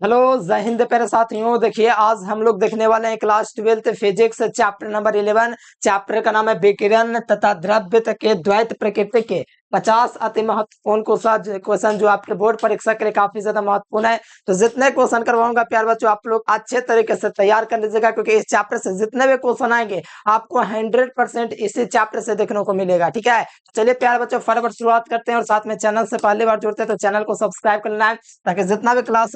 Hello, जय हिंद प्यारे साथियों। देखिए, आज हम लोग देखने वाले हैं class 12th physics chapter number 11। Chapter का नाम है विकिरण तथा द्रव्य के द्वैत प्रकृति के 50 अति महत्वपूर्ण क्वेश्चन जो आपके बोर्ड परीक्षा के लिए काफी ज्यादा महत्वपूर्ण है। तो जितने क्वेश्चन करवाऊंगा प्यारे बच्चों, आप लोग अच्छे तरीके से तैयार कर लीजिएगा, क्योंकि इस चैप्टर से जितने भी क्वेश्चन आएंगे आपको 100% इसी चैप्टर से देखने को मिलेगा। ठीक है, चलिए प्यारे बच्चों फटाफट शुरुआत करते हैं। और साथ में चैनल से पहली बार जुड़ते हैं तो चैनल को सब्सक्राइब करना है, ताकि जितना भी क्लास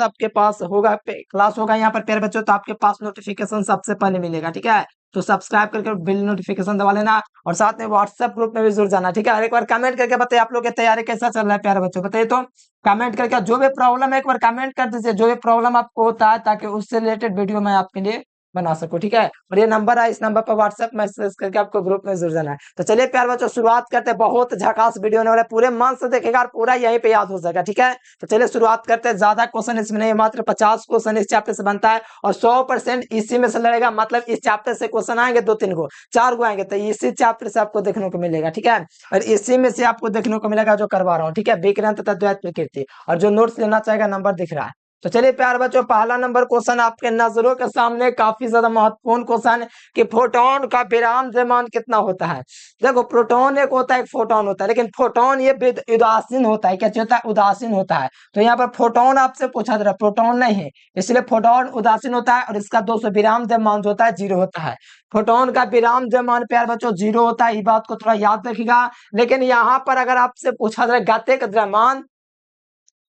होगा यहाँ पर प्यारे बच्चों, तो आपके पास नोटिफिकेशन सबसे पहले मिलेगा। ठीक है, तो सब्सक्राइब करके बिल नोटिफिकेशन दबा लेना, और साथ में व्हाट्सएप ग्रुप में भी जुड़ जाना। ठीक है, और एक बार कमेंट करके बताइए आप लोग की तैयारी कैसा चल रहा है प्यारे बच्चों, बताइए तो। कमेंट करके जो भी प्रॉब्लम है एक बार कमेंट कर दीजिए, जो भी प्रॉब्लम आपको होता है, ताकि उससे रिलेटेड वीडियो मैं आपके लिए बना सकूं। ठीक है, और ये नंबर है, इस नंबर पर व्हाट्सएप मैसेज करके आपको ग्रुप में जुड़ जाना है। तो चलिए प्यार बच्चों शुरुआत करते हैं। बहुत झकास वीडियो होने वाला है, पूरे मन से देखेगा और पूरा यहीं पे याद हो जाएगा। ठीक है, तो चलिए शुरुआत करते हैं। ज्यादा क्वेश्चन इसमें नहीं, मात्र 50 क्वेश्चन इस चैप्टर से बनता है, और 100% इसी में से लड़ेगा। मतलब इस चैप्टर से क्वेश्चन आएंगे 2-3 गो, 4 गो आएंगे, तो इसी चैप्टर से आपको देखने को मिलेगा। ठीक है, और इसी में से आपको देखने को मिलेगा जो करवा रहा हूँ। ठीक है, विकिरण तथा द्वैत प्रकृति, और जो नोट्स लेना चाहेगा नंबर दिख रहा है। तो चलिए प्यार बच्चों, पहला नंबर क्वेश्चन आपके नजरों के सामने, काफी ज्यादा महत्वपूर्ण क्वेश्चन कि फोटोन का विराम द्रव्यमान कितना होता है। देखो, प्रोटॉन एक होता है, एक फोटोन होता है, लेकिन फोटोन ये उदासीन होता है। क्या होता है? उदासीन होता है। तो यहाँ पर फोटोन आपसे पूछा जा रहा है, प्रोटॉन नहीं है, इसलिए फोटोन उदासीन होता है, और इसका 200 विराम द्रव्यमान जो होता है 0 होता है। फोटोन का विराम द्रव्यमान प्यार बच्चों 0 होता है, ये बात को थोड़ा याद रखिएगा। लेकिन यहाँ पर अगर आपसे पूछा जाए गतिक द्रव्यमान,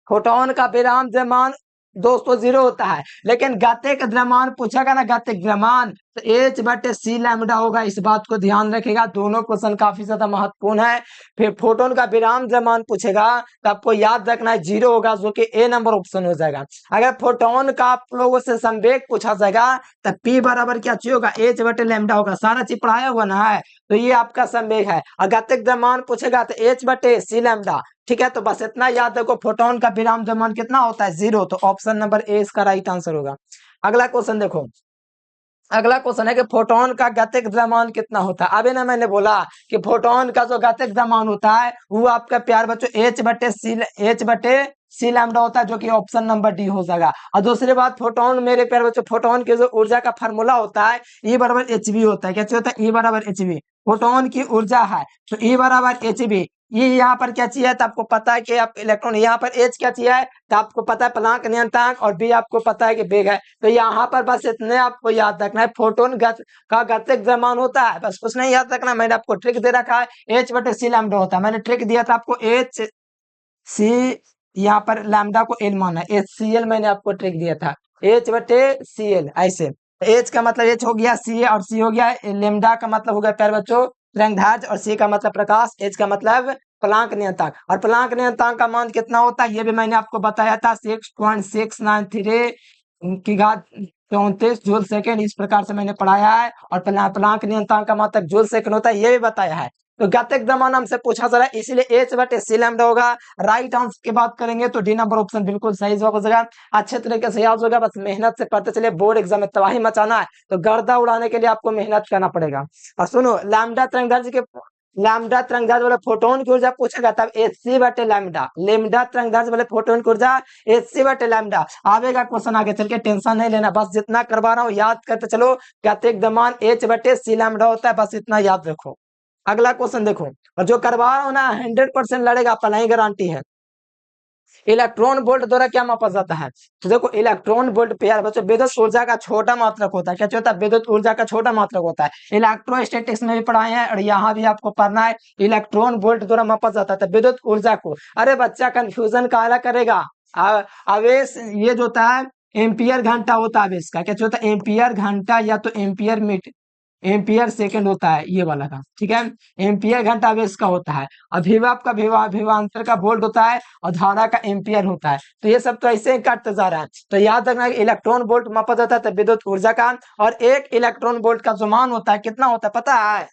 फोटोन का विराम द्रव्यमान दोस्तों 0 होता है, लेकिन गतिक द्रव्यमान पूछेगा ना, गतिक द्रव्यमान, तो H/c लैम्डा होगा। इस बात को ध्यान रखेगा, दोनों क्वेश्चन काफी ज्यादा महत्वपूर्ण है। फिर फोटोन का विराम द्रव्यमान पूछेगा तो आपको याद रखना है 0 होगा, जो कि A नंबर ऑप्शन हो जाएगा। अगर फोटोन का आप लोगों से संवेग पूछा जाएगा तो P बराबर क्या चाहिए होगा, H/लैम्डा होगा। सारा चीज पढ़ाया हुआ ना है, तो ये आपका संवेग है। अगतिक द्रव्यमान पूछेगा तो H/c लैम्डा। ठीक है, तो बस इतना याद रखो, फोटोन का विराम द्रव्यमान कितना होता है, 0। तो ऑप्शन नंबर ए इसका राइट आंसर होगा। अगला क्वेश्चन देखो, अगला क्वेश्चन है कि फोटोन का गतिक द्रव्यमान कितना होता है। अभी ना मैंने बोला कि फोटोन का जो गतिक द्रव्यमान होता है वो आपका प्यार बच्चों H/c लैम्डा होता है, जो कि ऑप्शन नंबर डी हो जाएगा। और दूसरी बात, फोटोन मेरे प्यार बच्चों, फोटोन की जो ऊर्जा का फार्मूला होता है E बराबर एच होता है। क्या होता है? E बराबर एच। फोटोन की ऊर्जा है तो E बराबर एच। ये यहाँ पर क्या चाहिए, तो आपको पता है कि आप इलेक्ट्रॉन, यहाँ पर एच क्या चाहिए, तो आपको पता है प्लांक नियतांक, और बी आपको पता है कि वेग है। तो यहाँ पर बस इतने आपको याद रखना है, फोटोन का गतिक द्रव्यमान होता है, बस कुछ नहीं याद रखना। मैंने आपको ट्रिक दे रखा है, H/c लैम्डा होता है। मैंने ट्रिक दिया था आपको, H/c, यहाँ पर लैम्डा को एल माना, HCl मैंने आपको ट्रिक दिया था, H/Cl ऐसे। H का मतलब H हो गया, C और C हो गया, लेमडा का मतलब हो गया प्यारे बच्चों तरंगदैर्घ्य, और C का मतलब प्रकाश, H का मतलब प्लांक नियतांक। और प्लांक नियतांक का मान कितना होता है ये भी मैंने आपको बताया था, 6.693 की घात 34 जूल सेकेंड, इस प्रकार से मैंने पढ़ाया है। और प्लांक नियतांक का मात्रक जूल सेकेंड होता है, ये भी बताया है। तो गतिक द्रव्यमान हमसे पूछा जा रहा है, इसीलिए H/c लैम्डा होगा। राइट आंसर की बात करेंगे तो डी नंबर ऑप्शन बिल्कुल सही जवाब हो जाएगा। अच्छे तरीके से याद होगा, बस मेहनत से पढ़ते चलिए। बोर्ड एग्जाम में तबाही मचाना है तो गर्दा उड़ाने के लिए आपको मेहनत करना पड़ेगा। और सुनो, लैम्डा तरंगदैर्घ्य वाले फोटोन की ऊर्जा पूछेगा तब Hc/लैम्डा, लेम्डा तरंगदैर्घ्य वाले फोटोन की ऊर्जा Hc/लैम्डा आवेगा। क्वेश्चन आगे चल के टेंशन नहीं लेना, बस जितना करवा रहा हूँ याद करते चलो। गतिक द्रव्यमान H/c लैम्डा होता है, बस इतना याद रखो। अगला क्वेश्चन देखो, और जो करवा रहा हूं ना 100% लड़ेगा, पलाई गारंटी है। इलेक्ट्रॉन वोल्ट द्वारा क्या मापा जाता है, तो देखो इलेक्ट्रॉन वोल्ट पे यार बच्चों विद्युत ऊर्जा का छोटा मात्रक होता है। क्या होता है? विद्युत ऊर्जा का छोटा मात्रक होता है। इलेक्ट्रोस्टैटिक्स में भी पढ़ाए हैं, और यहाँ भी आपको पढ़ना है। इलेक्ट्रॉन वोल्ट द्वारा मापा जाता है विद्युत ऊर्जा को। अरे बच्चा कंफ्यूजन काला करेगा। आवेश ये जो होता है एम्पियर घंटा होता है आवेश का। क्या होता है? एम्पियर घंटा या तो एम्पियर मीटर, एम्पियर सेकंड होता है ये वाला का। ठीक है, एम्पियर घंटा आवेश का होता है। अभिभव का विभवांतर का वोल्ट होता है, और धारा का एम्पियर होता है। तो ये सब तो ऐसे ही काटते जा रहा है। तो याद रखना कि इलेक्ट्रॉन वोल्ट मापा जाता है विद्युत ऊर्जा का। और एक इलेक्ट्रॉन वोल्ट का जो मान होता है कितना होता है पता है?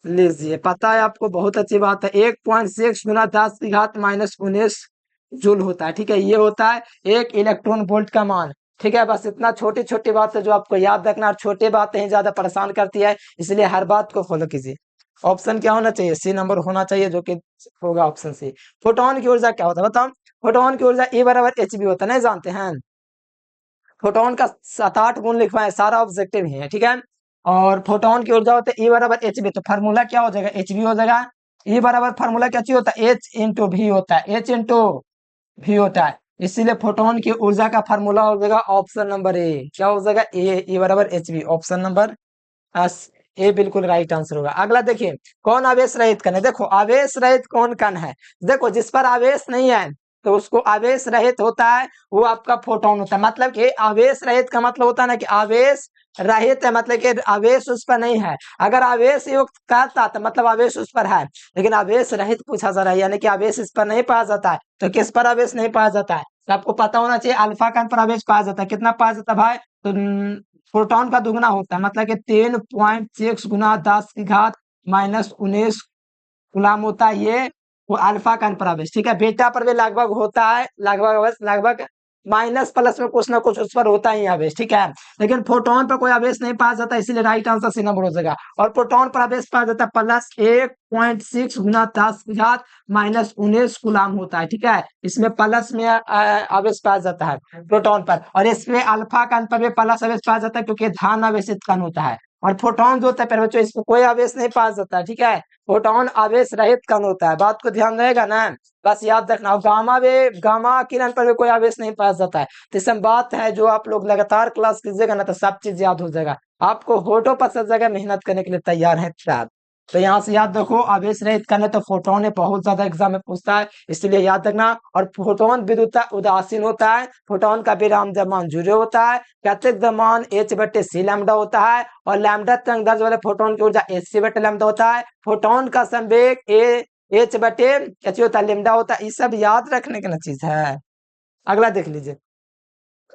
लीजिए, पता है आपको, बहुत अच्छी बात है। 1.6 गुना 10 की घात -19 जूल होता है। ठीक है, ये होता है एक इलेक्ट्रॉन वोल्ट का मान। ठीक है, बस इतना छोटी छोटी बात है जो आपको याद रखना, और छोटी बातें ही ज्यादा परेशान करती है, इसलिए हर बात को फॉलो कीजिए। ऑप्शन क्या होना चाहिए? सी नंबर होना चाहिए, जो कि होगा ऑप्शन सी। फोटोन की ऊर्जा क्या होता है बताओ? फोटोन की ऊर्जा E बराबर एच बी होता है, नहीं जानते हैं? फोटोन का 7-8 गुण लिखवाए, सारा ऑब्जेक्टिव ही है, ठीक है। और फोटोन की ऊर्जा होता है E बराबर एच बी, तो फार्मूला क्या हो जाएगा, एच बी हो जाएगा। E बराबर फार्मूला क्या चाहिए होता है, एच इंटू भी होता है, एच इंटू भी होता है। इसीलिए फोटोन की ऊर्जा का फार्मूला हो जाएगा ऑप्शन नंबर ए, क्या हो जाएगा, ए बराबर H B, option number A बिल्कुल राइट आंसर होगा। अगला देखिए, कौन आवेश रहित कण है, देखो आवेश रहित कौन कण है, देखो जिस पर आवेश नहीं है तो उसको आवेश रहित होता है, वो आपका फोटोन होता है। मतलब कि आवेश रहित का मतलब होता है ना कि आवेश रहित है, मतलब कि आवेश उस पर नहीं है। अगर आवेश युक्त कहता तो मतलब आवेश उस पर है, लेकिन आवेश रहित पूछा जा रहा है, यानी कि आवेश इस पर नहीं पाया जाता है। तो किस पर आवेश नहीं पाया जाता है, तो आपको पता होना चाहिए अल्फा कण पर आवेश पाया जाता है। कितना पाया जाता है भाई, तो प्रोटॉन का दुगना होता है, मतलब कि 3.6 गुना 10 की घात -19 गुलाम होता है ये, वो अल्फा कण पर आवेश, ठीक है। बीटा पर भी लगभग होता है, लगभग माइनस प्लस में कुछ ना कुछ उस पर होता ही आवेश, ठीक है। लेकिन प्रोटॉन पर कोई आवेश नहीं पाया जाता, इसीलिए राइट आंसर सी नंबर हो जाएगा। और प्रोटॉन पर आवेश पाया जाता है +1.6 गुना 10 की घात -19 गुलाम होता है, ठीक है। इसमें प्लस में आवेश पाया जाता है प्रोटॉन पर, और इसमें अल्फा कण पर भी प्लस आवेश पाया जाता है, क्योंकि धन आवेशित कण होता है। और फोटोन जो होता है, बच्चों इसमें कोई आवेश नहीं पाया जाता है, ठीक है। फोटोन आवेश रहित कण होता है, बात को ध्यान रहेगा ना, बस याद रखना। और गामा किरण पर भी कोई आवेश नहीं पाया जाता है। तो इसमें बात है, जो आप लोग लगातार क्लास कीजिएगा ना तो सब चीज याद हो जाएगा, आपको होठों पर सब जगह मेहनत करने के लिए तैयार है छात्र। तो यहाँ से याद रखो, आवेश रहित कण है तो फोटोन है, बहुत ज्यादा एग्जाम में पूछता है, इसलिए याद रखना। और फोटोन विद्युत उदासीन होता है, फोटोन का विराम द्रव्यमान 0 होता है, गतिज द्रव्यमान h/c लैम्डा होता है, और लैम्डा तरंग दैर्ध्य वाले फोटोन की ऊर्जा hc/λ होता है। फोटोन का संवेग h/h होता है, लैम्डा होता है। ये सब याद रखने की ना चीज है। अगला देख लीजिए,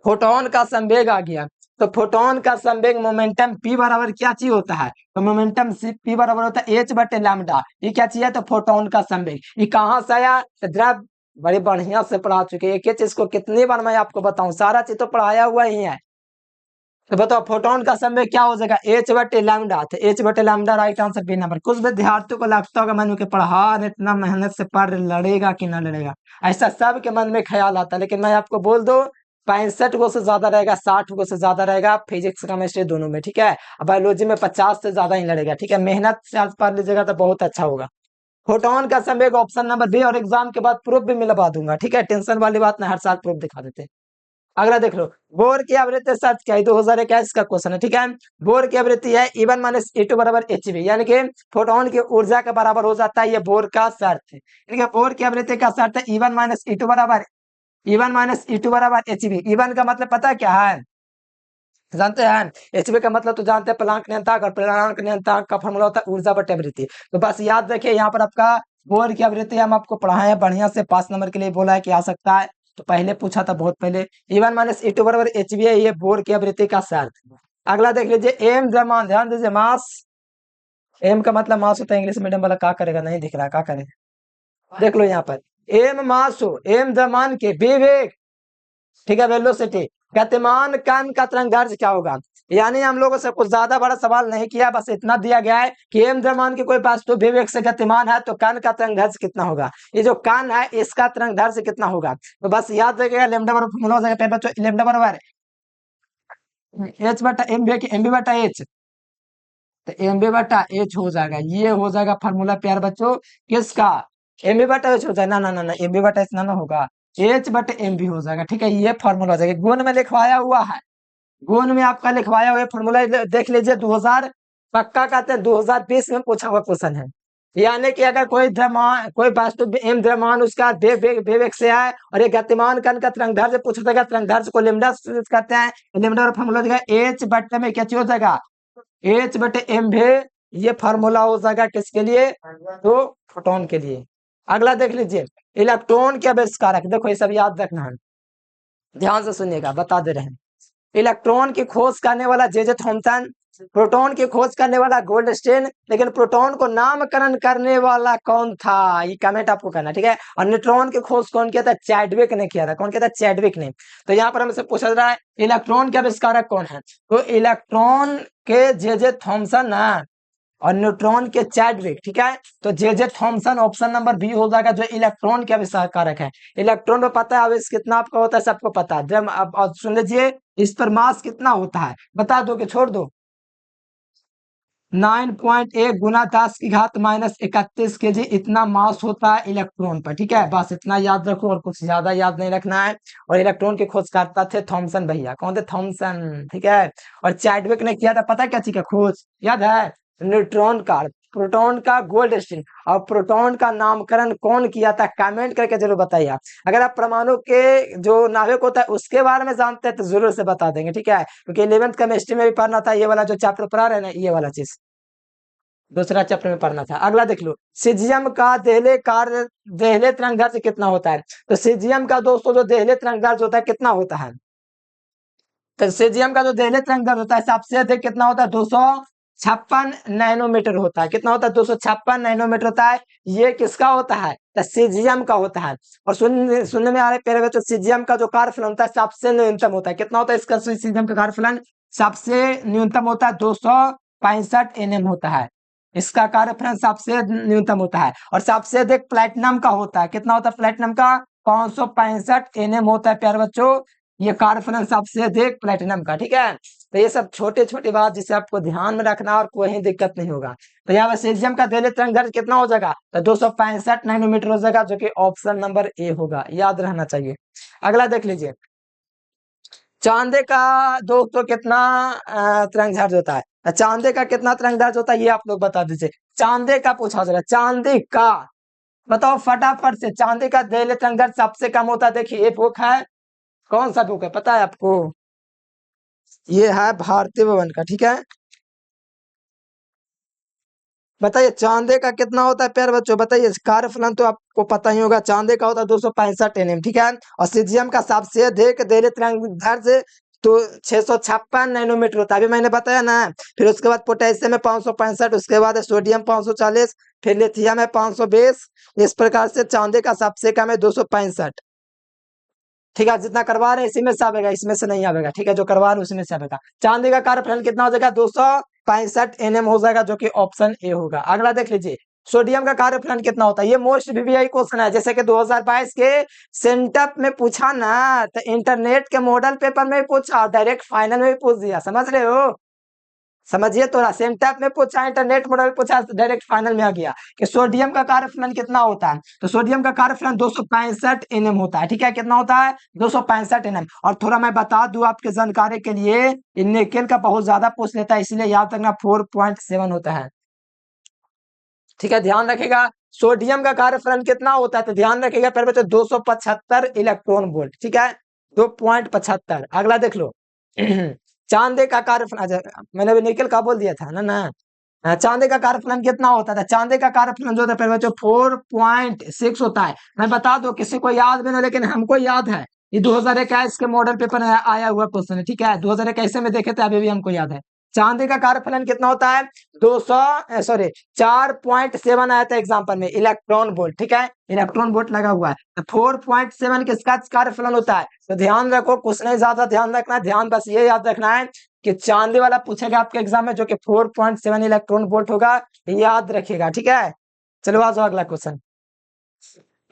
फोटोन का संवेग आ गया, तो फोटोन का संवेग मोमेंटम p बराबर क्या चीज होता है, तो मोमेंटम p बराबर होता है h/λ। ये क्या चीज है, तो फोटोन का संवेग। ये कहाँ से आया, तो द्रव बड़े बढ़िया से पढ़ा चुके हैं, एक एक चीज को कितनी बार मैं आपको बताऊं, सारा चीज तो पढ़ाया हुआ ही है। तो बताओ फोटोन का संवेग क्या हो जाएगा, h/λ, तो h/λ right answer B number. कुछ विद्यार्थियों को लगता होगा मैंने के पढ़ा इतना मेहनत से पढ़ लड़ेगा कि ना लड़ेगा, ऐसा सबके मन में ख्याल आता है, लेकिन मैं आपको बोल दो 65 गो से ज्यादा रहेगा, 60 गो से ज्यादा रहेगा, फिजिक्स केमिस्ट्री दोनों में, ठीक है। बायोलॉजी में 50 से ज्यादा ही लड़ेगा, ठीक है। मेहनत से आज पढ़ लीजिएगा तो बहुत अच्छा होगा। फोटोन का संवेग ऑप्शन नंबर बी, और एग्जाम के बाद प्रूफ भी मिलवा दूंगा, ठीक है, टेंशन वाली बात नहीं, हर साल प्रूफ दिखा देते हैं। अगला देख लो, बोर की आवृत्ति सच क्या है, 2021 का क्वेश्चन है, ठीक है। बोर की आवृत्ति है E1 - E2 बराबर hv, यानी कि फोटोन की ऊर्जा के बराबर हो जाता है, ये बोर का शर्त है, ठीक है। बोर की आवृत्ति का शर्त है E1 - E2 बराबर hv। E1 का मतलब पता है क्या है, जानते हैं, hv का मतलब तो जानते हैं, प्लांक नियंत्रक, और प्लांक नियंत्रक का फॉर्मूला होता है ऊर्जा बटे आवृत्ति। तो बस याद रखिए, यहाँ पर आपका बोर की आवृत्ति हम आपको पढ़ाए हैं बढ़िया से, 5 नंबर के लिए बोला है कि आ सकता है, तो पहले पूछा था बहुत पहले। E1 - E2 बराबर hv है, ये बोर की आवृत्ति का शर्त। अगला देख लीजिए, एम द्रव्यमान, ध्यान दीजिए, मास, एम का मतलब मास होता है, इंग्लिश मीडियम वाला क्या करेगा, नहीं दिख रहा, क्या करेगा, देख लो यहाँ पर, एम मास हो, एम द्रव्यमान के विवेक, ठीक है, वेलोसिटी, गतिमान कण का तरंग दैर्ध्य क्या होगा। यानी हम लोगों से कुछ ज्यादा बड़ा सवाल नहीं किया, बस इतना दिया गया है कि एम द्रव्यमान की कोई वस्तु विवेक से गतिमान है तो कण का तरंग दैर्ध्य कितना होगा, ये जो कण है इसका तरंग दैर्ध्य कितना होगा। तो बस याद रखिएगा, लैम्डा बराबर फॉर्मूला हो जाएगा, बच्चों लैम्डा बराबर h/mv/h, तो mv/h हो जाएगा, ये हो जाएगा फार्मूला प्यार बच्चों किसका, mv/h हो जाएगा, ना mv/h ना होगा, h/mv हो जाएगा, ठीक है। ये फार्मूला हो जाएगा, गुण में लिखवाया हुआ है, गुण में आपका लिखवाया हुआ फॉर्मूला देख लीजिए, 2000 पक्का कहते हैं 2020 में पूछा हुआ क्वेश्चन है। यानी कि अगर कोई द्रव्यमान, कोई वस्तु एम द्रव्यमान उसका वेग से है, और ये गतिमान कण का तरंग दैर्ध्य पूछा जाएगा, तरंग दैर्ध्य को लैम्डा कहते हैं, लैम्डा का फॉर्मूला देगा h/m में क्या चीज हो जाएगा, h/m भी, ये फार्मूला हो जाएगा किसके लिए, तो फोटोन के लिए। अगला देख लीजिए, इलेक्ट्रॉन के आविष्कारक, देखो ये सब याद रखना है, ध्यान से सुनिएगा, बता दे रहे हैं। इलेक्ट्रॉन की खोज करने वाला जे थॉमसन, प्रोटॉन की खोज करने वाला गोल्डस्टीन, लेकिन प्रोटॉन को नामकरण करने वाला कौन था, ये कमेंट आपको करना, ठीक है। और न्यूट्रॉन की खोज कौन किया था, चैडविक ने किया था, कौन किया था, चैडविक ने। तो यहाँ पर हमसे पूछा जा रहा है इलेक्ट्रॉन के आविष्कारक कौन है, तो इलेक्ट्रॉन के जे थॉमसन ना, और न्यूट्रॉन के चैडविक, ठीक है। तो J Thomson option number B हो जाएगा, जो इलेक्ट्रॉन के आविष्कारक है। इलेक्ट्रॉन में पता है आवेश कितना आपका होता है, सबको पता है। जब अब सुन लीजिए, इस पर मास कितना होता है, बता दो कि छोड़ दो। 9.1 गुना 10⁻31 kg, इतना मास होता है इलेक्ट्रॉन पर, ठीक है। बस इतना याद रखो और कुछ ज्यादा याद नहीं रखना है। और इलेक्ट्रॉन के खोजकर्ता थे थॉमसन भैया। कौन थे? थॉमसन, ठीक है। और चैडविक ने किया था, पता है क्या चीज का खोज, याद है? न्यूट्रॉन का, प्रोटॉन का गोल्ड स्टीन। और प्रोटॉन का नामकरण कौन किया था, कमेंट करके जरूर बताइए आप। अगर आप परमाणु के जो नाभिक होता है उसके बारे में जानते हैं तो जरूर से बता देंगे, ठीक है। क्योंकि 11th केमिस्ट्री में भी पढ़ना था ये वाला जो चैप्टर पढ़ा रहे हैं ना, ये वाला चीज दूसरा चैप्टर में पढ़ना था। अगला देख लो, सीजियम का देहले तरंगदैर्घ्य कितना होता है। तो सीजियम का दोस्तों जो देहले तरंगदैर्घ्य होता है कितना होता है, तो सीजियम का जो देहले तरंगदैर्घ्य होता है सबसे अधिक कितना होता है, 256 नैनोमीटर होता है। कितना होता है? 256 नैनोमीटर होता है। ये किसका होता है? तो सीजियम का होता है। और सुनने में आ रहे प्यारे बच्चों, सीजियम का जो कार्यफलन होता है सबसे न्यूनतम होता है। कितना होता है इसका सीजियम का कार्यफलन? सबसे न्यूनतम होता है 265 nm होता है। इसका कार्यफलन सबसे न्यूनतम होता है। और सबसे अधिक प्लेटिनम का होता है। कितना होता है प्लेटिनम का? 565 nm होता है प्यारे बच्चों। ये कार्यफलन सबसे अधिक प्लेटिनम का, ठीक है। तो ये सब छोटे छोटे बात जिसे आपको ध्यान में रखना और कोई दिक्कत नहीं होगा। तो यहाँ पर सीजियम का देहले तरंगदैर्घ्य कितना हो जाएगा? तो 265 नैनोमीटर हो जाएगा, जो कि ऑप्शन नंबर ए होगा, याद रहना चाहिए। अगला देख लीजिए, चांदे का दोस्तों कितना तरंगदैर्घ्य होता है? तो चांदे का कितना तरंगदैर्घ्य होता है ये आप लोग बता दीजिए। चांदे का पूछा जा रहा है, चांदी का बताओ फटाफट से। चांदी का देहले तरंगदैर्घ्य सबसे कम होता है। देखिए ये बुक है, कौन सा बुक है पता है आपको? ये है भारतीय भवन का, ठीक है। बताइए चांदे का कितना होता है प्यारे बच्चों, बताइए। कार्यफलन तो आपको पता ही होगा, चांदे का होता है 265 nm, ठीक है। और सीजियम का सबसे अधिक देहले तरंगदैर्घ्य तो 656 नैनोमीटर होता है, अभी मैंने बताया ना। फिर उसके बाद पोटेशियम में 565, उसके बाद सोडियम 540, फिर लिथियम है 520। इस प्रकार से चांदे का सबसे कम है 265, ठीक है। जितना करवा रहे हैं इसी में से आएगा, इसमें से नहीं आएगा, ठीक है। जो करवा रहे हैं उसी में से आएगा। चांदी का कार्यफलन कितना हो जाएगा? 265 nm हो जाएगा, जो कि ऑप्शन ए होगा। अगला देख लीजिए, सोडियम का कार्यफलन कितना होता है। ये मोस्ट वीवीआई क्वेश्चन है, जैसे कि 2022 के सेंटअप में पूछा ना, तो इंटरनेट के मॉडल पेपर में भी पूछा, डायरेक्ट फाइनल में भी पूछ दिया, समझ रहे हो? समझिए, तो सेंटअप में पूछा, इंटरनेट मॉडल पूछा, डायरेक्ट फाइनल में आ गया कि सोडियम का कार्यफलन कितना होता है। तो सोडियम का कार्यफलन 265 nm होता है, ठीक है। कितना होता है? 265 nm। और थोड़ा मैं बता दूं आपके जानकारी के लिए, निकेल का बहुत ज्यादा पूछ लेता है, इसलिए याद रखना 4.7 होता है, ठीक है। ध्यान रखेगा। सोडियम का कार्यफलन कितना होता है, तो ध्यान रखेगा फिर बच्चों 275 इलेक्ट्रॉन वोल्ट, ठीक है। 2.75। अगला देख लो, चांदी का कार्यफलन, मैंने अभी निकेल का बोल दिया था ना ना। चांदी का कार्यफलन कितना होता था? चांदी का कार्यफलन जो होता है फिर बच्चों 4.6 होता है। मैं बता दो, किसी को याद भी नहीं, लेकिन हमको याद है। ये 2021 के मॉडल पेपर में आया हुआ क्वेश्चन है, ठीक है। 2021 में देखे थे, अभी भी हमको याद है। चांदी का कार्यफलन कितना होता है? 4.7 आया था एग्जाम्पल में, इलेक्ट्रॉन वोल्ट, ठीक है। इलेक्ट्रॉन वोल्ट लगा हुआ है। तो 4.7 किसका कार्यफलन होता है? तो ध्यान रखो, कुछ नहीं ज्यादा ध्यान रखना है, ध्यान बस ये याद रखना है कि चांदी वाला पूछेगा आपके एग्जाम में, जो कि 4.7 इलेक्ट्रॉन वोल्ट होगा, याद रखिएगा, ठीक है। चलो आ जाओ अगला क्वेश्चन।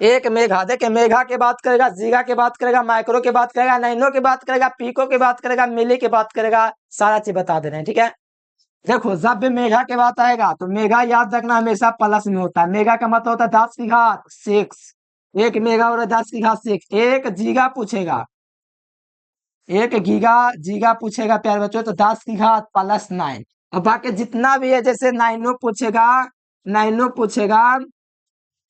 एक मेगा, देखिए मेगा की बात करेगा, जीगा की बात करेगा, माइक्रो की बात करेगा, नैनो की बात करेगा, पीको की बात करेगा, मिली की बात करेगा, सारा चीज बता दे रहे हैं, ठीक है। देखो जब भी मेगा की बात आएगा तो मेगा याद रखना हमेशा प्लस में होता है। मेगा का मतलब होता है 10⁻6। एक मेगा और 10⁻6। एक जीगा पूछेगा, एक गीगा जीगा पूछेगा प्यारे बच्चों, तो 10⁻+9। और बाकी जितना भी है, जैसे नाइनो पूछेगा, नाइनो पूछेगा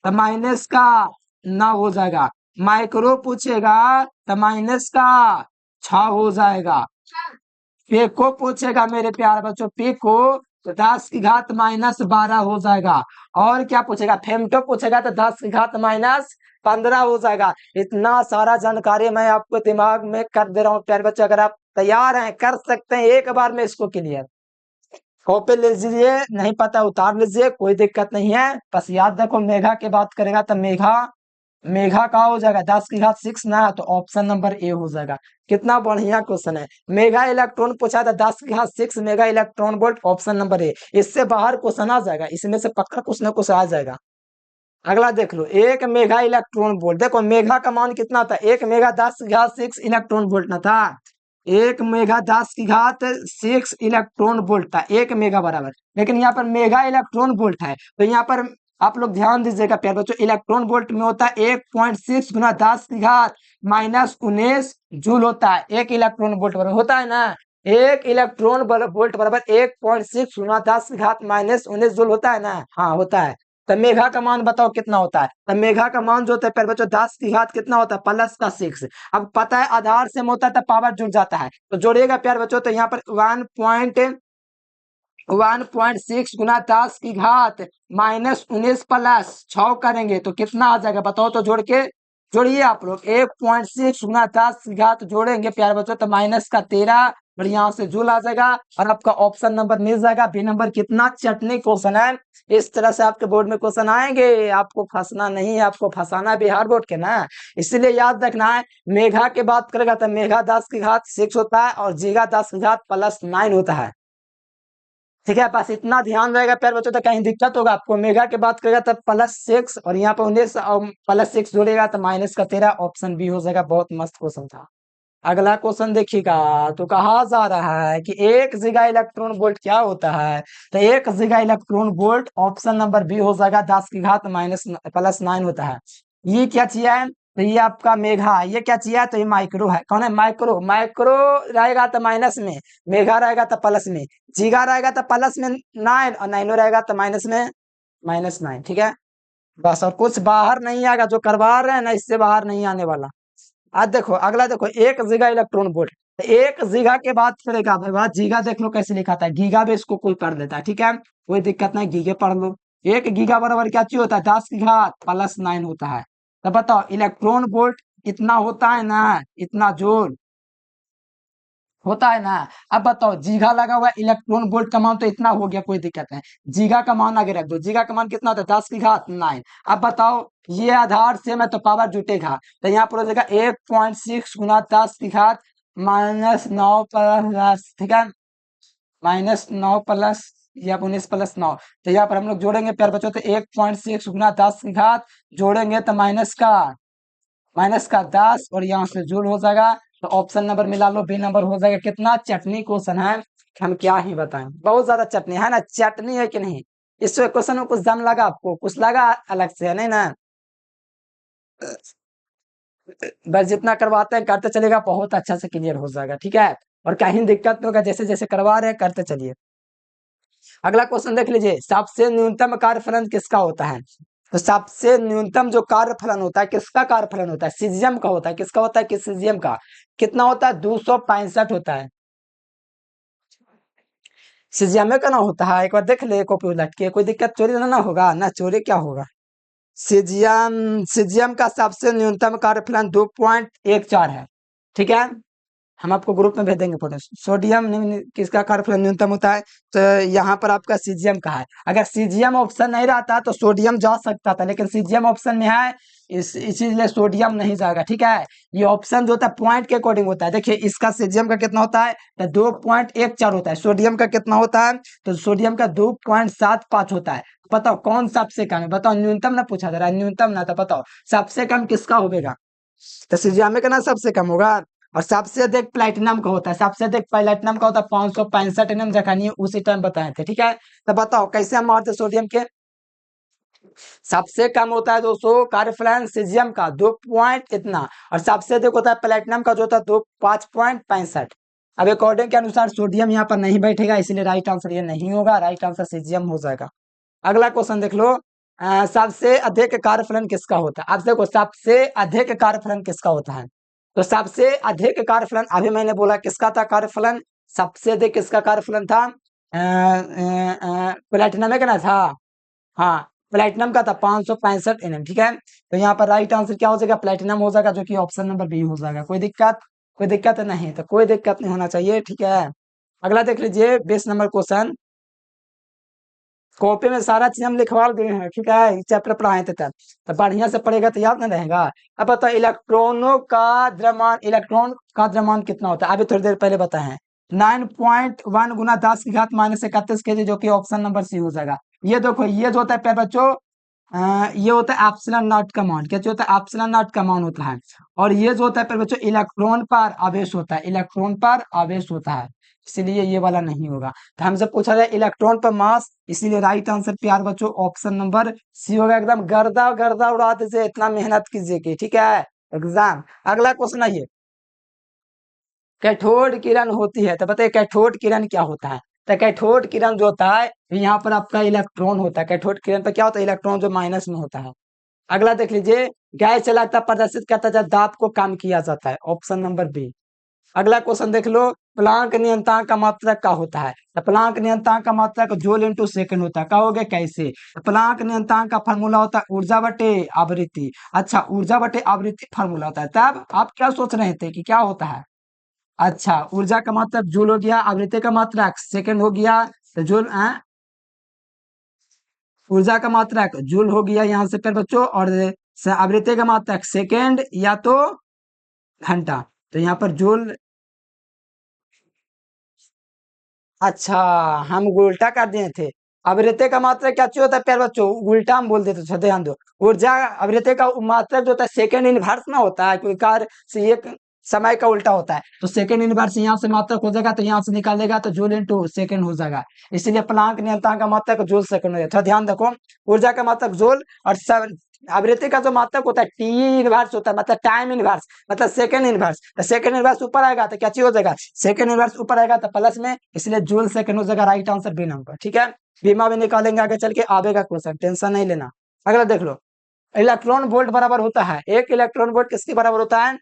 तो माइनस का 9 हो जाएगा। माइक्रो पूछेगा तो माइनस का 6 हो जाएगा। पीको पूछेगा मेरे प्यारे बच्चों, पीको तो 10⁻−12 हो जाएगा। और क्या पूछेगा? फेमटो पूछेगा तो 10⁻−15 हो जाएगा। इतना सारा जानकारी मैं आपको दिमाग में कर दे रहा हूँ प्यारे बच्चों। अगर आप तैयार हैं, कर सकते हैं एक बार में इसको क्लियर। कॉपी ले लीजिए, नहीं पता उतार लीजिए, कोई दिक्कत नहीं है। बस याद रखो, मेघा की बात करेगा तो मेघा मेघा का हो जाएगा 10 की घात 6 ना, तो ऑप्शन नंबर ए हो जाएगा। कितना बढ़िया क्वेश्चन है। मेगा इलेक्ट्रॉन पूछा था 10 की घात 6 mega electron volt, option number ए। इससे बाहर क्वेश्चन आ जाएगा, इसमें से पक्का कुछ ना कुछ आ जाएगा। अगला देख लो, 1 मेगा इलेक्ट्रॉन वोल्ट। देखो मेगा का मान कितना था, 1 मेगा 10 की घात 6 इलेक्ट्रॉन वोल्ट ना था। 1 मेगा 10 की घात 6 इलेक्ट्रॉन वोल्ट था, 1 मेगा बराबर। लेकिन यहाँ पर मेगा इलेक्ट्रॉन वोल्ट है, तो यहाँ पर आप लोग ध्यान दीजिएगा प्यार बच्चों, इलेक्ट्रॉन वोल्ट में होता है 1.6 गुना 10 की घात -19 जूल होता है। एक इलेक्ट्रॉन वोल्ट बराबर होता है ना, एक इलेक्ट्रॉन वोल्ट बराबर 1.6 गुना 10 की घात -19 जूल होता है ना। हाँ होता है। तो मेघा का मान बताओ कितना होता है। तो मेघा का मान जो होता है प्यारे बच्चों 10 की घात कितना होता है, +6। अब पता है आधार से होता है तो पावर जुड़ जाता है, तो जोड़िएगा प्यारे बच्चों, तो यहाँ पर 1.6 गुना 10 की घात -19 +6 करेंगे तो कितना आ जाएगा बताओ, तो जोड़ के जोड़िए आप लोग। 1.6 गुना 10 की घात जोड़ेंगे प्यारे बच्चों तो -13, और यहाँ से जूल आ जाएगा, और आपका ऑप्शन नंबर मिल जाएगा बी नंबर। कितना चटनी क्वेश्चन है। इस तरह से आपके बोर्ड में क्वेश्चन आएंगे, आपको फंसना नहीं है, आपको फंसाना बिहार बोर्ड के ना, इसलिए याद रखना है। मेघा की बात करेगा तो मेघा 10 की घात 6 होता है, और जीगा 10 की घात +9 होता है। ठीक है, बस इतना ध्यान रहेगा प्यार बच्चों, तो कहीं दिक्कत होगा आपको। मेगा की बात करेगा तब +6, और यहाँ पर 19 और +6 जोड़ेगा तो -13, ऑप्शन बी हो जाएगा। बहुत मस्त क्वेश्चन था। अगला क्वेश्चन देखिएगा, तो कहा जा रहा है कि 1 जिगा इलेक्ट्रॉन वोल्ट क्या होता है। तो 1 giga electron volt option number B हो जाएगा, 10 की घात +9 होता है। ये क्या चीज है, तो ये आपका मेघा है। ये क्या चीज है, तो ये माइक्रो है। कौन है, माइक्रो। माइक्रो रहेगा तो माइनस में, मेघा रहेगा तो प्लस में, जीगा रहेगा तो प्लस में 9, और नाइनो रहेगा तो माइनस में -9। ठीक है, बस और कुछ बाहर नहीं आएगा। जो करवा रहे हैं ना, इससे बाहर नहीं आने वाला। आज देखो अगला देखो, 1 जिगा इलेक्ट्रॉन वोल्ट। 1 जिगा के बाद करेगा भाई, बात जीगा देख लो कैसे लिखा था, गीगा भी इसको कोई पढ़ लेता है। ठीक है, कोई दिक्कत नहीं, गीगे पढ़ लो। 1 गीगा बराबर क्या चीज होता है, 10 की घात +9 होता है। तो बताओ इलेक्ट्रॉन वोल्ट इतना होता है ना, इतना जूल होता है ना। अब बताओ जीगा लगा हुआ इलेक्ट्रॉन वोल्ट का मान तो इतना हो गया, कोई दिक्कत नहीं। जीगा का मान आगे रख दो, जीगा का मान कितना होता है, 10 की घात 9। अब बताओ ये आधार से मैं तो पावर जुटेगा, तो यहाँ पर हो जाएगा 1.6 गुना 10 की घात -9 +, ठीक है, -9 प्लस या 19 + 9। तो यहाँ पर हम लोग जोड़ेंगे प्यार बच्चों, तो 1.6 गुना 10 की घात जोड़ेंगे तो -10, और यहाँ से जूल हो जाएगा। तो ऑप्शन नंबर मिला लो, बी नंबर हो जाएगा। कितना चटनी क्वेश्चन है कि हम क्या ही बताएं, बहुत ज्यादा चटनी है ना, चटनी है कि नहीं। इस क्वेश्चन में कुछ दम लगा आपको, कुछ लगा अलग से, है नहीं ना। बस जितना करवाते हैं करते चलेगा, बहुत अच्छा से क्लियर हो जाएगा। ठीक है, और कहीं दिक्कत नहीं होगा, जैसे जैसे करवा रहे हैं करते चलिए। अगला क्वेश्चन देख लीजिए, सबसे न्यूनतम कार्यफलन किसका होता है। तो सबसे न्यूनतम जो कार्यफलन होता है, किसका कार्यफलन होता है, सीजियम का होता है। किसका होता है, किस सीजियम का। कितना होता है, 265 होता है। सीजियम में का ना होता है, एक बार देख ले कॉपी उलट के, कोई दिक्कत चोरी ना होगा ना, चोरी क्या होगा। सीजियम सीजियम का सबसे न्यूनतम कार्यफलन 2.14 है। ठीक है, हम आपको ग्रुप में भेज देंगे फोटो। सोडियम किसका कार्यफलन न्यूनतम होता है, तो यहाँ पर आपका सीजियम का है। अगर सीजियम ऑप्शन नहीं रहता तो सोडियम जा सकता था, लेकिन सीजियम ऑप्शन में है, इसीलिए सोडियम नहीं जाएगा। ठीक है, ये ऑप्शन जो होता है पॉइंट के अकॉर्डिंग होता है। देखिए इसका सीजियम का कितना होता है, तो 2.14 होता है। सोडियम का कितना होता है, तो सोडियम का 2.75 होता है। बताओ कौन सबसे कम है, बताओ न्यूनतम ना पूछा जा रहा है, न्यूनतम ना, तो बताओ सबसे कम किसका होगा, तो सीजियम का ना सबसे कम होगा। और सबसे अधिक प्लेटिनम का होता है, सबसे अधिक प्लेटिनम का होता है 565 जखनी उसी टाइम बताए थे। ठीक है, तो बताओ कैसे हम मारते सोडियम के। सबसे कम होता है 200 कार्यफलन सीजियम का 2 पॉइंट इतना, और सबसे अधिक होता है प्लेटिनम का जो होता है 5.65। अब अकॉर्डिंग के अनुसार सोडियम यहाँ पर नहीं बैठेगा, इसलिए राइट आंसर ये नहीं होगा, राइट आंसर सीजियम हो जाएगा। अगला क्वेश्चन देख लो, सबसे अधिक कार्यफलन किसका होता है। अब देखो सबसे अधिक कार्यफलन किसका होता है, तो सबसे अधिक कार्यफलन अभी मैंने बोला किसका था कार्यफलन, सबसे अधिक किसका कार्यफलन था, प्लेटिनम का ना था। हाँ, प्लेटिनम का था 565 nm। ठीक है, तो यहाँ पर राइट आंसर क्या हो जाएगा, प्लेटिनम हो जाएगा, जो कि ऑप्शन नंबर बी हो जाएगा। कोई दिक्कत नहीं, तो कोई दिक्कत नहीं होना चाहिए। ठीक है, अगला देख लीजिए 20 नंबर क्वेश्चन। कॉपी में सारा चीज हम लिखवा दिए हैं, ठीक है, चैप्टर पढ़ाए थे तब, तो बढ़िया से पढ़ेगा तो याद नहीं रहेगा। अब बताओ इलेक्ट्रॉनों का द्रव्यमान, इलेक्ट्रॉन का द्रव्यमान कितना होता है, अभी थोड़ी देर पहले बताए हैं, 9.1 गुना 10 की घात -31 kg, जो कि ऑप्शन नंबर सी हो जाएगा। ये देखो ये जो होता है प्यारे बच्चों, ये होता है एप्सिलॉन नॉट का मान, क्या जो होता है एप्सिलॉन नॉट का मान होता है। और ये जो होता है प्यारे बच्चों इलेक्ट्रॉन पर आवेश होता है, इलेक्ट्रॉन पर आवेश होता है, इसीलिए ये वाला नहीं होगा। तो हमसे पूछा जाए इलेक्ट्रॉन पर मास, इसीलिए राइट आंसर प्यार बच्चों ऑप्शन नंबर सी होगा। एकदम गर्दा गर्दा उड़ा दीजिए, इतना मेहनत कीजिए, ठीक है एग्जाम। अगला क्वेश्चन आइए, कैथोड किरण होती है, तो बताइए कैथोड किरण क्या होता है। तो कैथोड किरण जो होता है, यहाँ पर आपका इलेक्ट्रॉन होता है, कैथोड किरण पर क्या होता है, इलेक्ट्रॉन जो माइनस में होता है। अगला देख लीजिए, गैस जलाता प्रदर्शित करता जब दाब को कम किया जाता है, ऑप्शन नंबर बी। अगला क्वेश्चन देख लो, प्लांक नियंत्रण का मात्रक क्या होता है। तो प्लांक नियंत्रण का मात्रक जूल इंटू सेकंड होता है, कहोगे कैसे। तो प्लांक नियंत्रण का फार्मूला होता है ऊर्जा बटे आवृत्ति। अच्छा, ऊर्जा बटे आवृत्ति फार्मूला होता है, तब आप क्या सोच रहे थे कि क्या होता है। अच्छा, ऊर्जा का मात्रक जूल हो गया, आवृत्ति का मात्रक सेकंड हो गया, तो जूल ऊर्जा का मात्रक जूल हो गया यहाँ से फिर बच्चों, और आवृत्ति का मात्रक सेकंड या तो घंटा, तो यहाँ पर जूल। अच्छा, हम उल्टा कर दिए थे। आवृत्ति का मात्रक क्या चाहिए होता है प्यारे बच्चों, उल्टा हम बोल देते थे, ध्यान दो। ऊर्जा आवृत्ति का मात्रक जो होता है सेकंड इनवर्स में होता है, कोई कार्य से एक समय का उल्टा होता है, तो सेकंड इनवर्स यहाँ से मात्रक हो जाएगा, तो यहाँ से निकालेगा तो जूल इंटू सेकंड हो जाएगा। इसीलिए प्लांक नियंत्रण का मात्रक जूल सेकंड हो जाता है, ध्यान रखो। ऊर्जा का मात्रक जूल, और आवृत्ति का जो मात्रक होता है टी इनवर्स होता है, मतलब टाइम इनवर्स, मतलब सेकंड इनवर्स। तो सेकंड इनवर्स ऊपर आएगा तो क्या चीज हो जाएगा, सेकंड इनवर्स ऊपर आएगा तो प्लस में, इसलिए जूल सेकंड हो जाएगा, राइट आंसर बी नंबर, ठीक है। बीमा भी निकालेंगे आगे चल के, आवेगा क्वेश्चन, टेंशन नहीं लेना। अगला देख लो, इलेक्ट्रॉन वोल्ट बराबर होता है, एक इलेक्ट्रॉन वोल्ट किसके बराबर होता है,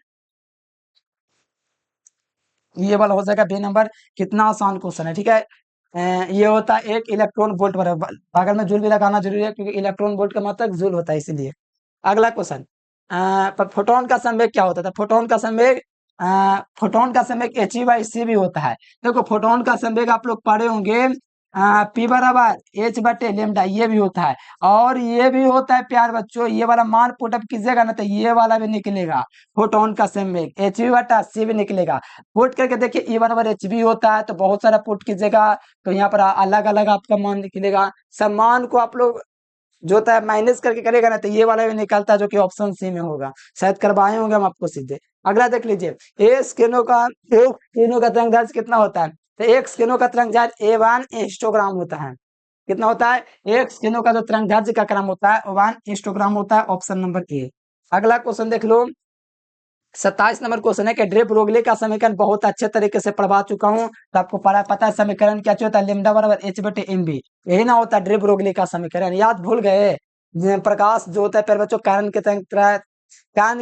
ये वाला हो जाएगा बी नंबर। कितना आसान क्वेश्चन है, ठीक है। ये होता है एक इलेक्ट्रॉन वोल्ट बराबर, बगल में जूल भी लगाना जरूरी है, क्योंकि इलेक्ट्रॉन वोल्ट का मतलब जूल होता है, इसीलिए। अगला क्वेश्चन, फोटोन का संवेग क्या होता था, फोटोन का संवेग, फोटोन का संवेग एच ई बाई सी भी होता है। देखो फोटोन का संवेग आप लोग पढ़े होंगे, पी बराबर एच बटे लेमडा, ये भी होता है। और ये भी होता है प्यार बच्चों, ये वाला मान पुटअप कीजिएगा ना, तो ये वाला भी निकलेगा, फोटोन का संवेग एच बी बटा सी भी निकलेगा। पुट करके देखिए, ई बराबर एच बी होता है, तो बहुत सारा पुट कीजिएगा, तो यहाँ पर अलग अलग आपका मान निकलेगा। सब मान को आप लोग जो होता है माइनस करके करेगा ना, तो ये वाला भी निकलता है, जो कि ऑप्शन सी में होगा, शायद करवाए होंगे हम आपको सीधे। अगला देख लीजिए, एक स्केनो का तरंग दैर्ध्य कितना होता है। तो एक स्केनो का तरंग दैर्ध्य A1 हिस्टोग्राम होता है। कितना होता है, एक स्केनो का जो तरंग दैर्ध्य का क्रम होता है 1 हिस्टोग्राम होता है, ऑप्शन नंबर ए। अगला क्वेश्चन देख लो, 27 नंबर क्वेश्चन है कि ड्रे ब्रोगली का समीकरण बहुत अच्छे तरीके से पढ़वा चुका हूँ, तो आपको पता है समीकरण क्या होता है, लेमडा बराबर एच बटे एम बी, यही ना होता है ड्रे ब्रोगली का समीकरण, याद भूल गए। प्रकाश जो होता है प्यारे बच्चों कारण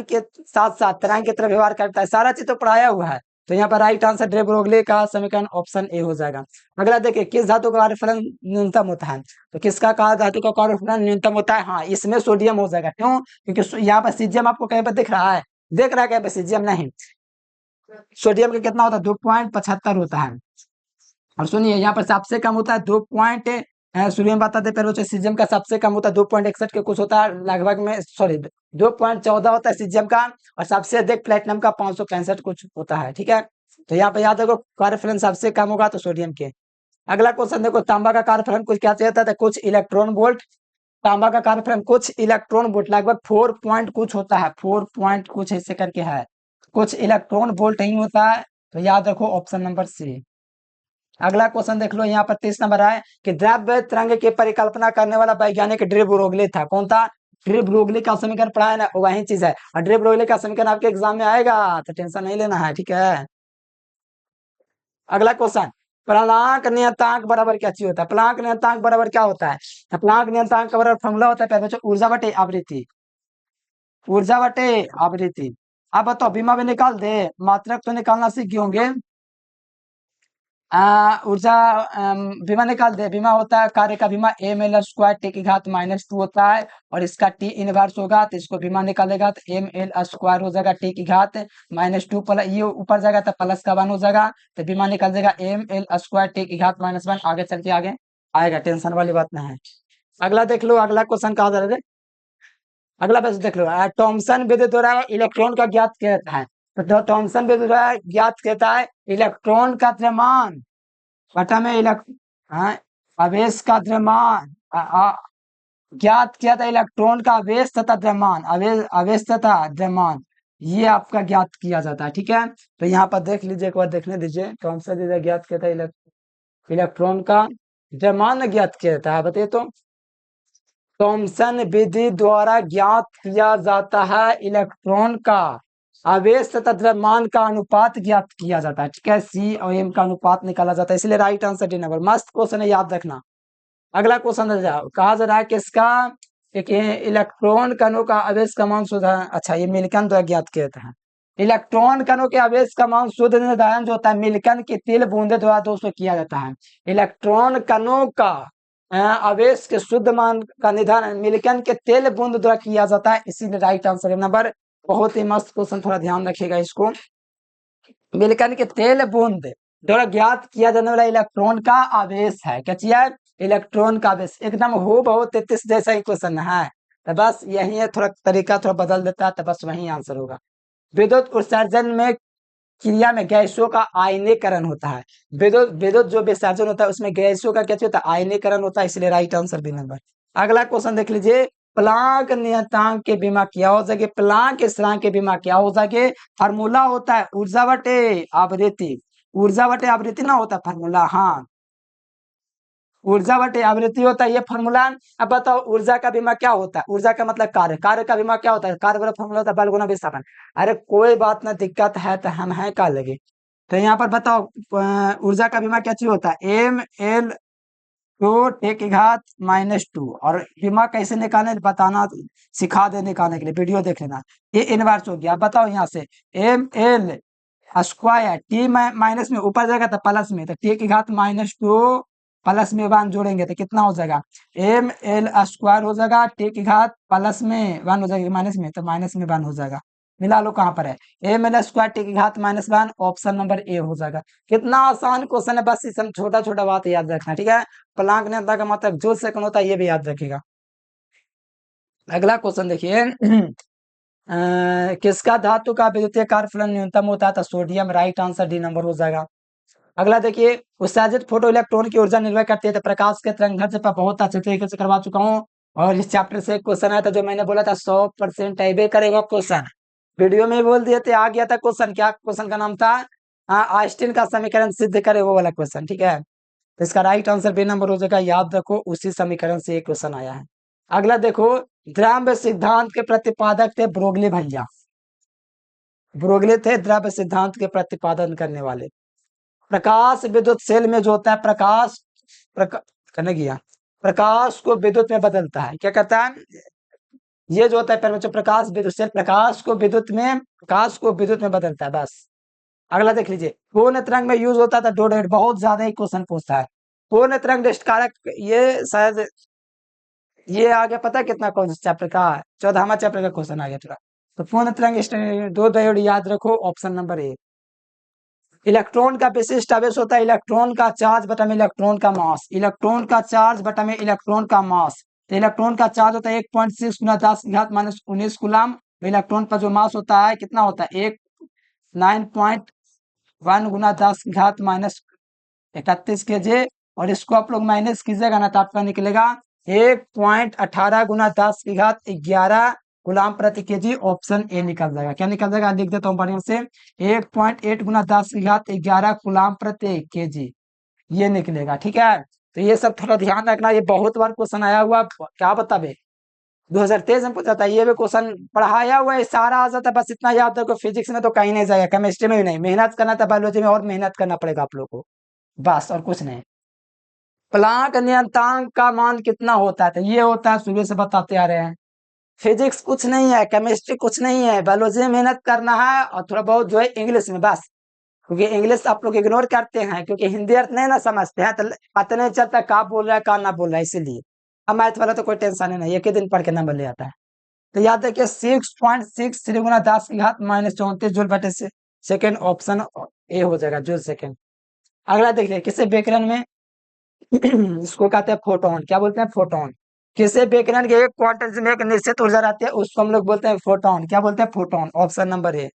के साथ साथ तरंग की तरह व्यवहार करता है, सारा चीज तो पढ़ाया हुआ है। तो यहाँ पर राइट आंसर ड्रे ब्रोगली का समीकरण ऑप्शन ए हो जाएगा। अगला देखिए, किस धातु का कार्यफलन न्यूनतम होता है। तो किसका धातु का कार्यफलन न्यूनतम होता है, हाँ इसमें सोडियम हो जाएगा, क्यों, क्योंकि यहाँ पर सीजियम आपको कहीं पर दिख रहा है, देख रहा है क्या बेसिजियम, नहीं, सोडियम का कितना होता है 2.75 होता है। और सुनिए यहाँ पर सबसे कम होता है 2 पॉइंट, सोडियम बताते पहले सीजियम का सबसे कम होता है 2.61 के कुछ होता है लगभग में, सॉरी 2.14 होता है सीजियम का, और सबसे अधिक प्लेटिनम का 565 कुछ होता है, ठीक है। तो यहाँ पे याद रखो कार्यफलन सबसे कम होगा तो सोडियम के। अगला क्वेश्चन देखो, तांबा का कार्यफलन कुछ क्या होता है, कुछ इलेक्ट्रॉन वोल्ट। तांबा का कार्यफलन कुछ इलेक्ट्रॉन वोल्ट लगभग 4 पॉइंट कुछ होता है, 4 पॉइंट कुछ ऐसे करके है, कुछ इलेक्ट्रॉन वोल्ट नहीं होता है, तो याद रखो ऑप्शन नंबर सी। अगला क्वेश्चन देख लो, यहाँ पर 30 नंबर है कि द्रव्य तरंग की परिकल्पना करने वाला वैज्ञानिक ड्रे ब्रोगली था, कौन था, ड्रे ब्रोगली का समीकरण पढ़ा है ना, वही चीज है, और ड्रे ब्रोगली का समीकरण आपके एग्जाम में आएगा, तो टेंशन नहीं लेना है, ठीक है। अगला क्वेश्चन, प्लांक नियतांक बराबर क्या चीज होता है, प्लांक नियतांक बराबर क्या होता है। तो प्लांक नियतांक का बराबर फॉर्मूला होता है पहले बच्चों ऊर्जा बटे आवृत्ति, ऊर्जा बटे आवृत्ति। अब बताओ बीमा भी निकाल दे, मात्रक तो निकालना सीख गए होंगे। ऊर्जा, बीमा निकाल दे, बीमा होता है कार्य का बीमा एम एल स्क्वायर टी की घात -2 होता है, और इसका टी इनवर्स होगा, तो इसको बीमा निकालेगा तो एम एल स्क्वायर हो जाएगा टी की घात -2, प्लस ये ऊपर जाएगा तो प्लस का 1 हो जाएगा, तो बीमा निकल जाएगा एम एल स्क्वायर टी की घात -1। आगे चलते आगे आएगा, टेंशन वाली बात नहीं है। अगला देख लो, अगला क्वेश्चन कहा जा रहा है, अगला बस देख लो, थॉमसन विधि द्वारा इलेक्ट्रॉन का ज्ञात किया जाता है। तो थॉमसन विधि द्वारा ज्ञात कहता है इलेक्ट्रॉन का द्रव्यमान बटा में हाँ, आवेश का द्रव्यमान ज्ञात किया था, इलेक्ट्रॉन का आवेश तथा द्रव्यमान, आवेश तथा द्रव्यमान ये आपका ज्ञात किया जाता है। ठीक है, तो यहाँ पर देख लीजिए, एक बार देखने दीजिए, थॉमसन विधि ज्ञात किया था इलेक्ट्रॉन का द्रव्यमान ज्ञात किया जाता है, बताइए तो। थॉमसन विधि द्वारा ज्ञात किया जाता है इलेक्ट्रॉन का आवेश तथा द्रव्यमान का अनुपात ज्ञात किया जाता है। ठीक है, सी और एम का अनुपात निकाला जाता है, इसलिए राइट आंसर डी नंबर। मस्त क्वेश्चन है, याद रखना। अगला क्वेश्चन कहा जा रहा है किसका, एक इलेक्ट्रॉन कणों का आवेश का मान शुद्ध, अच्छा ये मिल्टन द्वारा ज्ञात किया जाता है। इलेक्ट्रॉन कणों के आवेश का मान शुद्ध निर्धारण जो होता है मिल्टन की तिल बूंदे द्वारा दोस्तों किया जाता है। इलेक्ट्रॉन कणों का आवेश के शुद्ध मान का निर्धारण मिल्टन के तेल बूंद द्वारा किया जाता है, इसीलिए राइट आंसर नंबर। बहुत ही मस्त क्वेश्चन, थोड़ा ध्यान रखिएगा इसको। मिल्टन के तेल बूंद द्वारा ज्ञात किया जाने वाला इलेक्ट्रॉन का आवेश है, क्या चाहिए, इलेक्ट्रॉन का आवेश। एकदम हो बहुत 33 जैसा ही क्वेश्चन है, तो बस यही है, थोड़ा तरीका थोड़ा बदल देता है, तो बस वही आंसर होगा। विद्युत उत्सर्जन में क्रिया में गैसों का आयनीकरण होता है। विद्युत विद्युत जो विसर्जन होता है उसमें गैसों का क्या होता है, आयनीकरण होता है, इसलिए राइट आंसर बी नंबर। अगला क्वेश्चन देख लीजिए, प्लांक नियतांक के बीमा क्या हो जाएगी, प्लांक स्थिरांक के बीमा क्या हो जाएगी, फार्मूला होता है ऊर्जा बटे आवृत्ति, ऊर्जा बटे आवृत्ति ना होता फार्मूला, हाँ ऊर्जा बटे आवृत्ति होता है ये फॉर्मूला। अब बताओ ऊर्जा का बीमा क्या होता है, ऊर्जा का मतलब कार्य, कार्य का बीमा क्या होता है, कार्य वाला फॉर्मूला होता है बल गुना विस्थापन। अरे कोई बात ना, दिक्कत है तो हम है का लगे। तो यहाँ पर बताओ ऊर्जा का बीमा क्या चीज होता है, एम एल टू टेक घात -2, और बीमा कैसे निकालने बताना सिखा दे, निकालने के लिए वीडियो देख लेना। ये इनवर्स हो गया, बताओ यहाँ से M L square T minus में ऊपर जाएगा तो प्लस में, तो टी की घात -2 प्लस में 1 जोड़ेंगे तो कितना हो जाएगा, एम एल स्क्वायर हो जाएगा, टी की घात प्लस में 1 हो जाएगा, माइनस में तो माइनस में 1 हो जाएगा। मिला लो कहाँ पर है, एम एल स्क्वायर टी की घात -1, ऑप्शन नंबर ए हो जाएगा। कितना आसान क्वेश्चन है, बस इसमें छोटा छोटा बात याद रखना, ठीक है। प्लांक नियंत्रण का मतलब जो सेकंड होता है ये भी याद रखेगा। अगला क्वेश्चन देखिए किसका धातु का विद्युतीय कार्यफलन न्यूनतम होता है, तो sodium, right answer D number हो जाएगा। अगला देखिए, उत्सर्जित फोटो इलेक्ट्रॉन की ऊर्जा निर्भर करती है, तो प्रकाश के तरंग ढर्ष पर बहुत अच्छे तरीके से करवा चुका हूँ, और इस चैप्टर से क्वेश्चन आया था जो मैंने बोला था 100% आइबे करेगा क्वेश्चन, वीडियो में बोल दिए थे, आ गया था क्वेश्चन। क्या क्वेश्चन का नाम था, आइंस्टीन का समीकरण सिद्ध करे, वो वाला क्वेश्चन, ठीक है। तो इसका राइट आंसर बी नंबर हो जाएगा, याद रखो उसी समीकरण से एक क्वेश्चन आया है। अगला देखो, द्रव्य सिद्धांत के प्रतिपादक थे ब्रोगली भैया, ब्रोगली थे द्रव्य सिद्धांत के प्रतिपादन करने वाले। प्रकाश विद्युत सेल में जो होता है, करने गया, प्रकाश को विद्युत में बदलता है, क्या करता है, ये जो होता है पहले बच्चों, प्रकाश विद्युत सेल प्रकाश को विद्युत में बदलता है, बस। अगला देख लीजिए, पूर्ण तरंग में यूज होता था डोडेट, बहुत ज्यादा ही क्वेश्चन पूछता है। पूर्ण तरंग कारक, ये शायद ये आ गया, पता है कितना कौन सा चैप्टर का, 14वां चैप्टर का क्वेश्चन आ गया थोड़ा। तो पूर्ण तरंग दो डायोड याद रखो, ऑप्शन नंबर ए। इलेक्ट्रॉन का विशिष्ट आवेश होता है इलेक्ट्रॉन का चार्ज बटा में इलेक्ट्रॉन का मास, इलेक्ट्रॉन का चार्ज बटा में इलेक्ट्रॉन का मास। तो इलेक्ट्रॉन का चार्ज होता है 1.6 गुना 10 की घात -19 कूलम, इलेक्ट्रॉन का जो मास होता है कितना होता है, 9.1 गुना 10 की घात -31 kg, और इसको आप लोग माइनस कीजिएगा ना तो आपका निकलेगा 1.18 गुना 10 की घात 11 गुलाम प्रति केजी, ऑप्शन ए निकल जाएगा। क्या निकल जाएगा, लिख देता हूँ बढ़िया से, 1.8 गुना 10 की घात 11 गुलाम प्रति केजी, ये निकलेगा, ठीक है। तो ये सब थोड़ा ध्यान रखना, ये बहुत बार क्वेश्चन आया हुआ, क्या बताबे 2023 में पूछा था, ये भी क्वेश्चन पढ़ाया हुआ है, सारा आ जाता है, बस इतना याद रखो। फिजिक्स में तो कहीं नहीं जाएगा, केमिस्ट्री में भी नहीं, मेहनत करना था, बायोलॉजी में और मेहनत करना पड़ेगा आप लोग को, बस और कुछ नहीं। प्लांक नियतांक का मान कितना होता है, तो ये होता है, सुबह से बताते आ रहे हैं। फिजिक्स कुछ नहीं है, केमिस्ट्री कुछ नहीं है, बायोलॉजी में मेहनत करना है, और थोड़ा बहुत जो है इंग्लिश में, बस। क्योंकि इंग्लिश आप लोग इग्नोर करते हैं, क्योंकि हिंदी अर्थ नहीं ना समझते हैं, तो पता नहीं चलता कहाँ बोल रहा है कहाँ ना बोल रहा है, इसीलिए। अब मैथ वाला तो कोई टेंशन नहीं, एक ही दिन पढ़ के नंबर ले आता है। तो याद रखिए 6.63 गुना 10 की घात -34 जूल बटे से सेकेंड, ऑप्शन ए हो जाएगा, जूल सेकेंड। अगला देख लिया, किसे विकिरण में इसको कहते हैं फोटोन। क्या बोलते हैं? फोटोन। किसी विकिरण के एक क्वांटम में एक निश्चित ऊर्जा रहती है, उसको हम लोग बोलते हैं फोटोन। क्या बोलते हैं? फोटोन। ऑप्शन नंबर ए।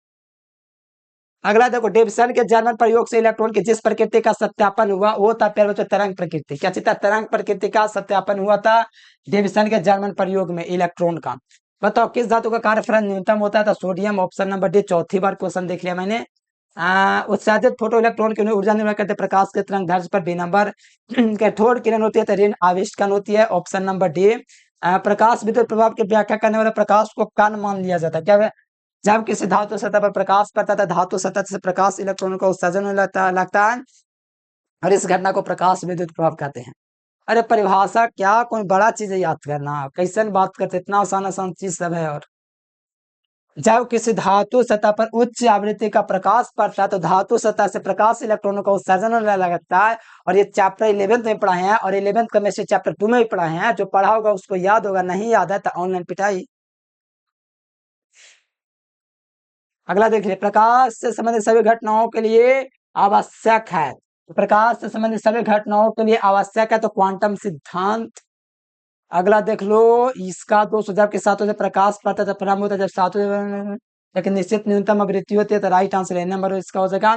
अगला देखो, डेविसन के जर्मन प्रयोग से इलेक्ट्रॉन की जिस प्रकृति का सत्यापन हुआ वो था प्यारे बच्चों तरंग प्रकृति। क्या चीज था? तरंग प्रकृति का सत्यापन हुआ था डेविसन के जर्मन प्रयोग में इलेक्ट्रॉन का। बताओ किस धातु का कार्यफलन न्यूनतम होता है? तो सोडियम। Option number D. चौथी बार क्वेश्चन देख लिया मैंने। उत्सर्जित फोटो इलेक्ट्रॉन की ऊर्जा निर्भर करते हैं प्रकाश के तरंग दैर्ध्य पर। B number. कठोर किरण होती है तो ऋण आविष्करण होती है। Option number D. प्रकाश विद्युत प्रभाव की व्याख्या करने वाले प्रकाश को कण मान लिया जाता है। क्या? जब किसी धातु सतह पर प्रकाश पड़ता है धातु सतह से प्रकाश इलेक्ट्रॉनों का उत्सर्जन होने लगता है और इस घटना को प्रकाश विद्युत प्रभाव कहते हैं। अरे परिभाषा क्या कोई बड़ा चीज है याद करना, कैसे बात करते, इतना आसान आसान चीज सब है। और जब किसी धातु सतह पर उच्च आवृत्ति का प्रकाश पड़ता है तो धातु सतह से प्रकाश इलेक्ट्रॉनों का उत्सर्जन होने लगता है। और ये चैप्टर 11th में पढ़ाए हैं और 11th का में से चैप्टर 2 में भी पढ़ाए हैं। जो पढ़ा होगा उसको याद होगा, नहीं याद है तो ऑनलाइन पिटाई। अगला देखिए, प्रकाश से संबंधित सभी घटनाओं के लिए आवश्यक है। तो प्रकाश से संबंधित सभी घटनाओं के लिए आवश्यक है तो क्वांटम सिद्धांत। अगला देख लो, इसका दो सुझाव के साथ प्रकाश पड़ता है प्रारंभ होता है जब सातों एक निश्चित न्यूनतम आवृत्ति होती है तो राइट आंसर है नंबर इसका हो जाएगा।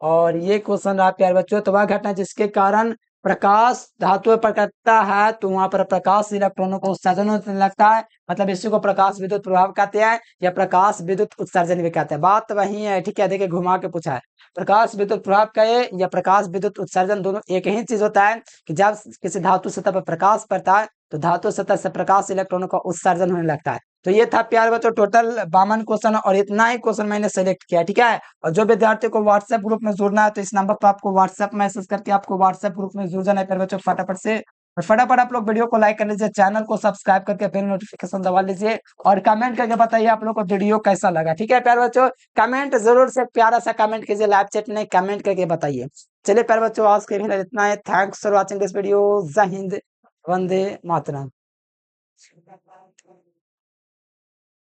और ये क्वेश्चन रहा प्यारे बच्चों, तो वह घटना जिसके कारण प्रकाश धातु पर करता है तो वहां पर प्रकाश इलेक्ट्रॉनों को उत्सर्जन होने लगता है, मतलब इसी को प्रकाश विद्युत प्रभाव कहते हैं या प्रकाश विद्युत उत्सर्जन भी कहते हैं। बात वही है, ठीक है। देखिए घुमा के पूछा है, प्रकाश विद्युत प्रभाव कहे या प्रकाश विद्युत उत्सर्जन, दोनों एक ही चीज होता है कि जब किसी धातु सतह पर प्रकाश पड़ता है तो धातु सतह से प्रकाश इलेक्ट्रॉनों का उत्सर्जन होने लगता है। तो ये था प्यारे बच्चों टोटल 52 क्वेश्चन और इतना ही क्वेश्चन मैंने सेलेक्ट किया, ठीक है। और जो विद्यार्थी को व्हाट्सएप ग्रुप में जुड़ना है तो इस नंबर पर आपको व्हाट्सएप मैसेज करके आपको व्हाट्सएप ग्रुप में जुड़ जाना है प्यारे बच्चों फटाफट से। और फटाफट आप लोग वीडियो को लाइक कर लीजिए, चैनल को सब्सक्राइब करके बेल नोटिफिकेशन दबा लीजिए और कमेंट करके बताइए आप लोग को वीडियो कैसा लगा, ठीक है प्यारे बच्चों। कमेंट जरूर से प्यारा सा कमेंट कीजिए, लाइव चैट नहीं कमेंट करके बताइए। चलिए प्यारे बच्चों आज के लिए इतना है। Thanks for watching this video. जय हिंद, वंदे मातरम।